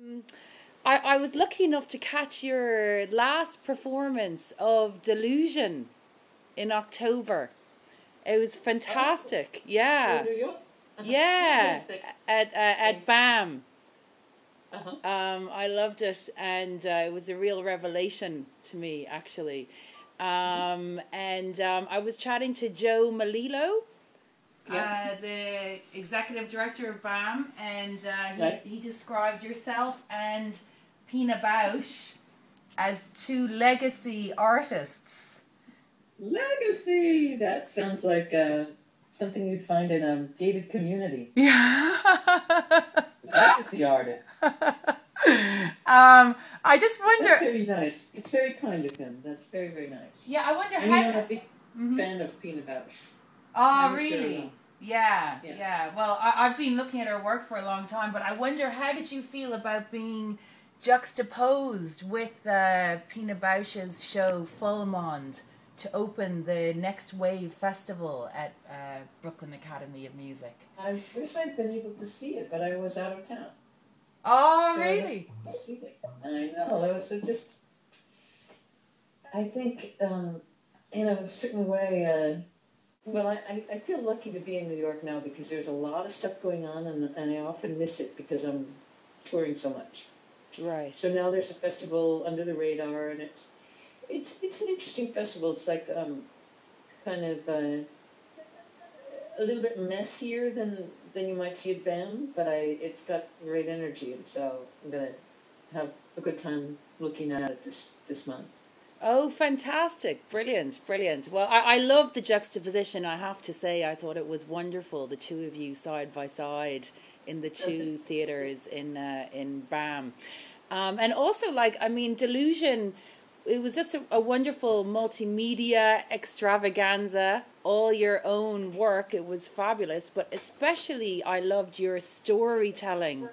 Mm, I was lucky enough to catch your last performance of Delusion in October. It was Oh, fantastic. where Yeah, do you? yeah, Thank, at thank. BAM. Uh-huh. I loved it, and it was a real revelation to me, actually. Hmm. And I was chatting to Joe Malilo, Yeah. the executive director of BAM, and Right. he described yourself and Pina Bausch as two legacy artists. Legacy. That sounds like something you'd find in a gated community. Yeah. Legacy artist. I just That's wonder. very nice. It's very kind of him. That's very, very nice. Yeah, I wonder I mean, how. I'm a big Mhm. fan of Pina Bausch. Oh, I'm sure. really? Yeah, Yeah. yeah. Well, I've been looking at her work for a long time, but I wonder how did you feel about being juxtaposed with Pina Bausch's show Full Monde to open the Next Wave Festival at Brooklyn Academy of Music? I wish I'd been able to see it, but I was out of town, Oh, so I didn't really? see it. I know. It was just. I think, in a certain way. Well, I feel lucky to be in New York now because there's a lot of stuff going on, and I often miss it because I'm touring so much. So Right. now there's a festival under the radar, and it's an interesting festival. It's like kind of a little bit messier than you might see at BAM, but it's got great energy, and so I'm gonna have a good time looking at it this month. Oh, fantastic. Brilliant, brilliant. Well, I love the juxtaposition, I have to say. I thought it was wonderful, the two of you side by side in the two theatres in BAM. And also, like, I mean, Delusion, it was just a wonderful multimedia extravaganza, all your own work. It was fabulous, but especially I loved your storytelling,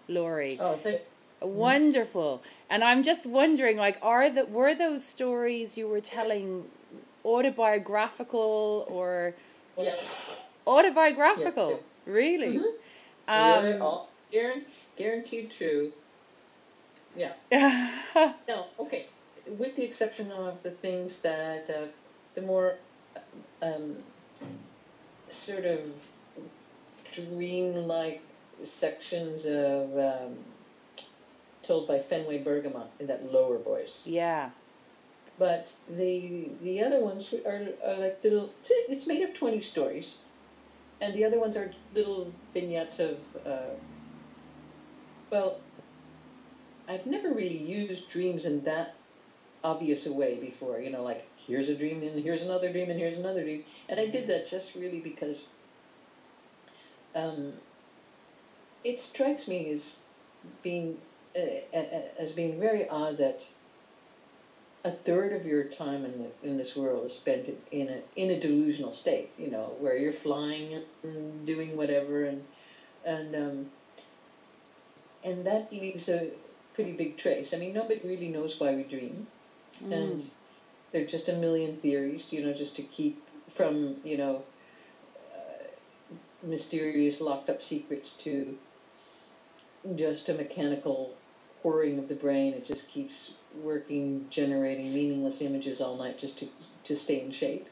Laurie. Oh, thank. Mhm. Wonderful. And I'm just wondering, like, were those stories you were telling autobiographical or Yes, yes, autobiographical? yes. Really? They're Um, all guaranteed true. Yeah. No, okay. With the exception of the things that the more um, sort of dream-like sections of told by Fenway Bergamot in that lower voice. yeah. But the other ones are like little. It's made of 20 stories, and the other ones are little vignettes of. Well, I've never really used dreams in that obvious a way before. You know, like here's a dream and here's another dream and here's another dream. And I did that just really because um, it strikes me being as being very odd that a third of your time in this world is spent in a delusional state. You know, where you're flying and doing whatever, and and that leaves a pretty big trace. I mean, nobody really knows why we dream, and Mm, there are just a million theories, you know, just to keep from, mysterious locked up secrets to just a mechanical whirring of the brain. It just keeps working, generating meaningless images all night just to stay in shape.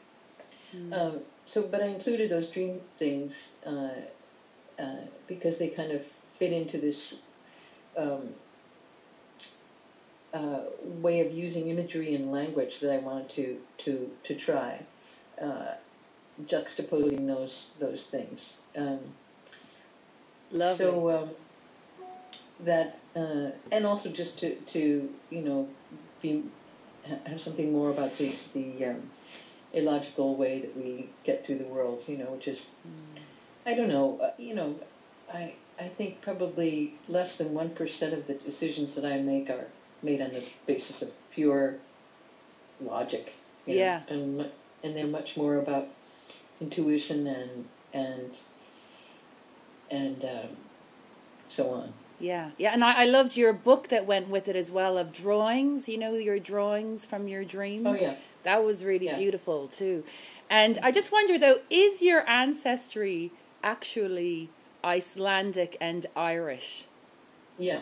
mm. But I included those dream things because they kind of fit into this um, way of using imagery and language that I wanted to try, uh, juxtaposing those things. Lovely. So that and also just to be have something more about the illogical way that we get through the world, which is Mm. I don't know, I think probably less than 1% of the decisions that I make are made on the basis of pure logic, Yeah. and they're much more about intuition and and so on. Yeah, yeah, and I loved your book that went with it as well of drawings, your drawings from your Oh dreams. yeah, That was really yeah, beautiful too. And I just wonder though, is your ancestry actually Icelandic and Irish? yeah.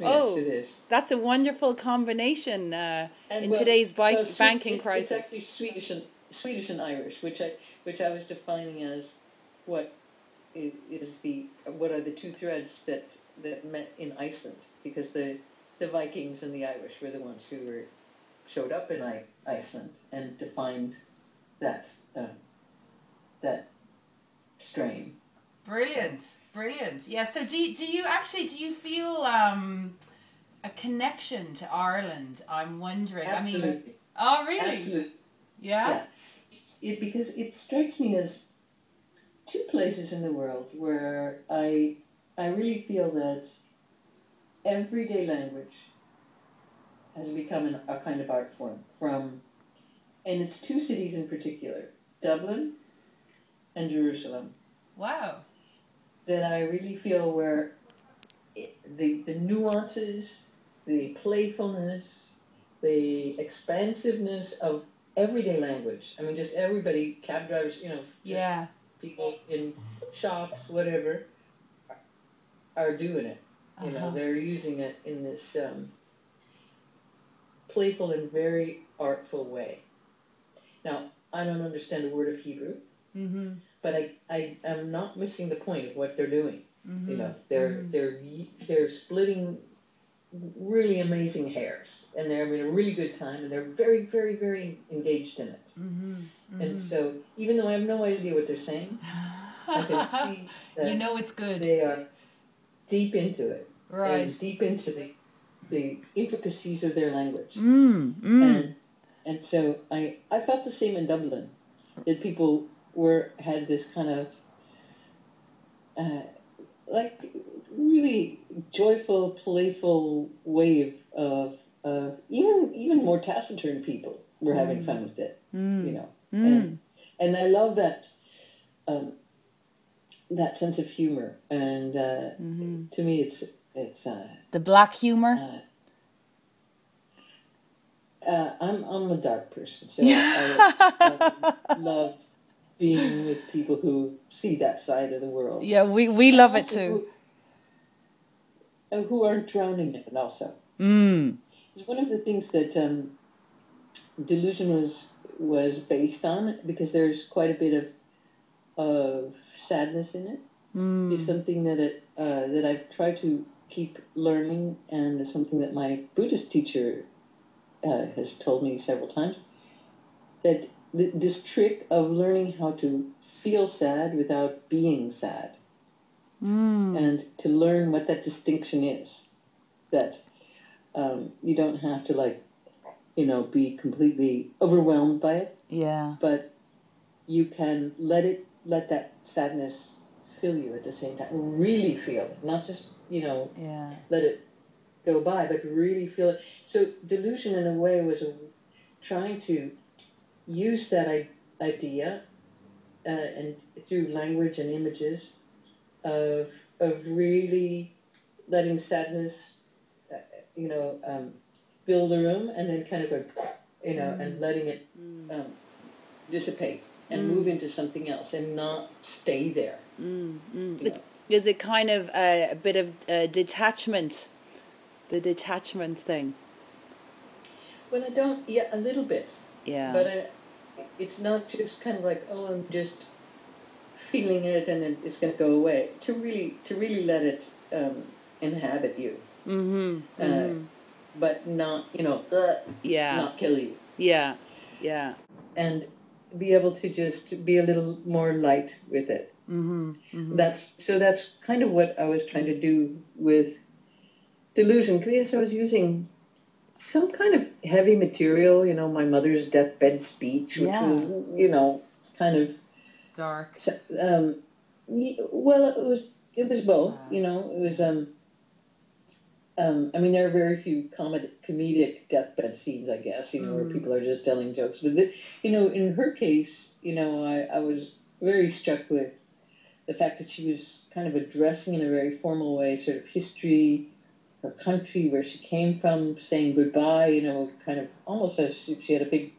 Oh, it is. that's a wonderful combination in Well, today's banking it's crisis. actually Swedish and Irish, which I was defining as what what are the two threads that met in Iceland, because the Vikings and the Irish were the ones who showed up in Iceland and defined that that strain. Brilliant, brilliant. Yeah. So do you feel a connection to Ireland? I'm wondering. Absolutely. I mean, oh really? Absolutely. Yeah. Because it strikes me as two places in the world where I really feel that everyday language has become a kind of art form, and it's two cities in particular, Dublin and Jerusalem. Wow. That I really feel where the nuances, the playfulness, the expansiveness of everyday language. I mean, just everybody, cab drivers, just people in shops, whatever, are doing it. They're using it in this playful and very artful way. Now, I don't understand a word of Hebrew, but I am not missing the point of what they're doing. They're splitting really amazing hairs, and they're having a really good time, and they're very, very, very engaged in it. And so, even though I have no idea what they're saying, I can see that it's good. they are deep into it, right? And deep into the intricacies of their language. And so I felt the same in Dublin, that people had this kind of like really joyful, playful wave of even more taciturn people were having fun with it, and I love that that sense of humor, and to me it's the black humor. I'm a dark person, so I love being with people who see that side of the world. Yeah, we love it too. Who aren't drowning in it also. It's one of the things that delusion was based on, because there's quite a bit of sadness in it. It's something that I've tried to keep learning, and something that my Buddhist teacher has told me several times, that this trick of learning how to feel sad without being sad, and to learn what that distinction is, that you don't have to be completely overwhelmed by it, but you can let that sadness fill you at the same time, really feel it, not just let it go by, but really feel it. So delusion, in a way, was trying to use that idea, and through language and images, of really letting sadness, fill the room, and then kind of go, and letting it dissipate and move into something else, and not stay there. Is it kind of a bit of detachment? The detachment thing. Well, I don't. Yeah, a little bit. Yeah. But it's not just kind of like, oh, I'm just feeling it and then it's going to go away. To really let it inhabit you. But not, not kill you. Yeah. Yeah. And be able to just be a little more light with it. That's kind of what I was trying to do with delusion, because I was using some kind of heavy material, my mother's deathbed speech, which was, kind of dark. Well, it was both. It was. I mean, there are very few comedic deathbed scenes, I guess. Where people are just telling jokes. But in her case, I was very struck with the fact that she was kind of addressing in a very formal way, sort of history, her country, where she came from, saying goodbye, kind of almost as if she had a big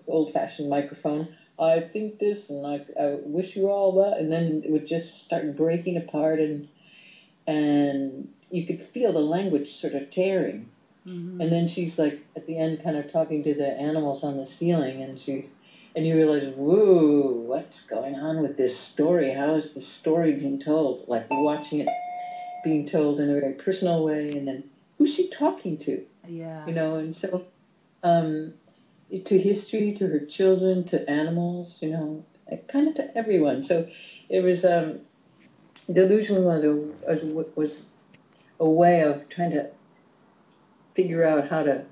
old-fashioned microphone. I think this, and I wish you all that, and then it would just start breaking apart, and you could feel the language sort of tearing. Mm-hmm. And then she's like at the end kind of talking to the animals on the ceiling, and you realize, whoa, what's going on with this story? How is the story being told? Like watching it being told in a very personal way, and then who's she talking to? Yeah. And so to history, to her children, to animals, kind of to everyone. So it was delusion was a way of trying to figure out how to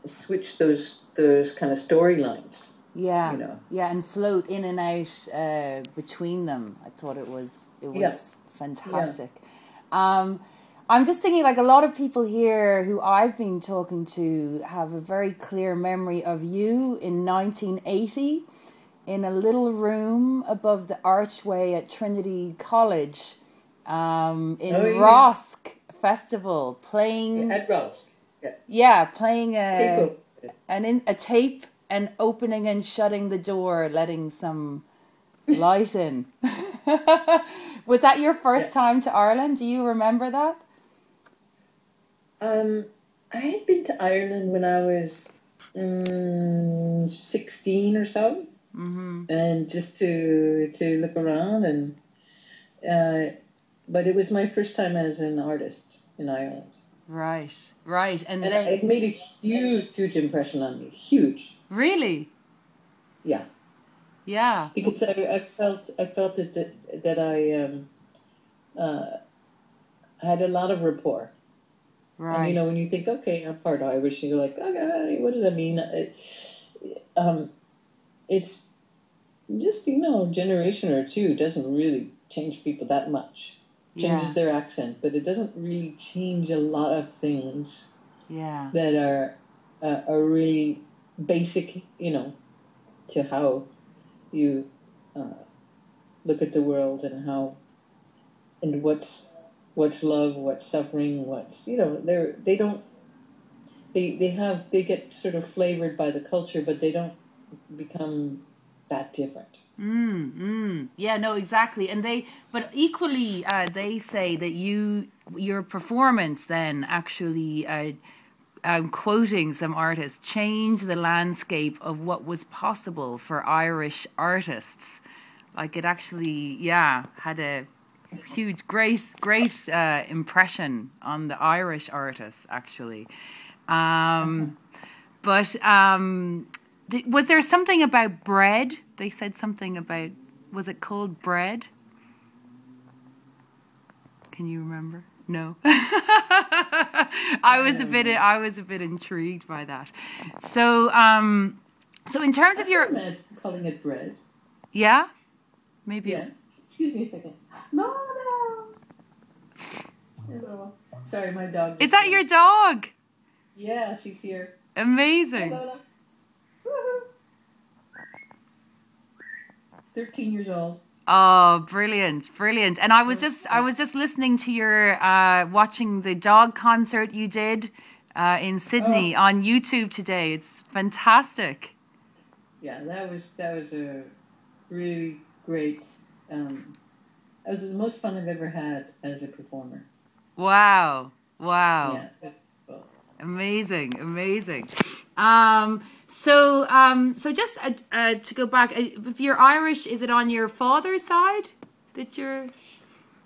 switch those kind of storylines. Yeah, yeah, and float in and out between them. I thought it was fantastic. Yeah. I'm just thinking, like, a lot of people here who I've been talking to have a very clear memory of you in 1980 in a little room above the archway at Trinity College in Rosk Festival, playing... At Rosk, yeah. Yeah, playing a tape and opening and shutting the door, letting some light in. Was that your first time to Ireland? Do you remember that? I had been to Ireland when I was 16 or so, and just to look around, and but it was my first time as an artist in Ireland. Right, and it made a huge impression on me. Huge. Really? Yeah. Yeah. Because I felt that I had a lot of rapport. Right. And when you think, okay, I'm part Irish, you're like, okay, what does that mean? It's just, a generation or two doesn't really change people that much. Changes their accent, but it doesn't really change a lot of things. Yeah. That are really basic, to how you look at the world and what's love, what's suffering, what's they get sort of flavored by the culture, but they don't become that different. Yeah, no, exactly. But equally, they say that your performance then actually, I'm quoting some artists, changed the landscape of what was possible for Irish artists. Like it actually, had a huge, great impression on the Irish artists, actually. Was there something about bread? They said something about, was it called bread? Can you remember? No. I was a bit intrigued by that. So in terms of your calling it bread. Yeah? Maybe. Yeah. Excuse me a second. No. Hello. Sorry, my dog. Is that your dog? Yeah, she's here. Amazing. Hello. 13 years old. Oh, brilliant. And I was just listening to your watching the dog concert you did in Sydney on YouTube today. It's fantastic. Yeah, that was a really great that was the most fun I've ever had as a performer. Wow. Yeah. Cool. Amazing. So just to go back, if you're Irish, is it on your father's side that you're?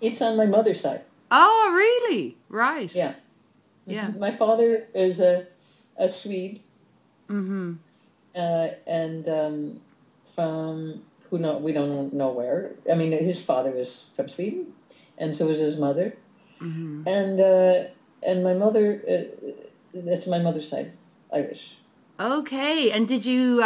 It's on my mother's side. Oh, really? Right. Yeah. Yeah. My father is a Swede. Mm-hmm. And from we don't know where. I mean, his father was from Sweden, and so was his mother. Mm-hmm. And my mother, that's my mother's side, Irish. Okay, and did you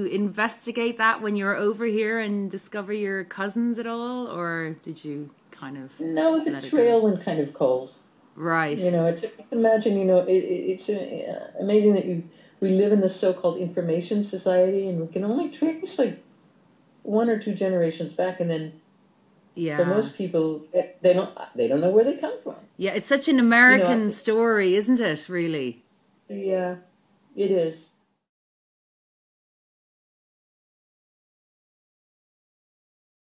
investigate that when you were over here and discover your cousins at all, or did you kind of? No, the trail went kind of cold. Right. It's imagine, it's amazing that we live in this so-called information society, and we can only trace like one or two generations back, and then for most people, they don't know where they come from. Yeah, it's such an American story, isn't it? Really. Yeah. It is.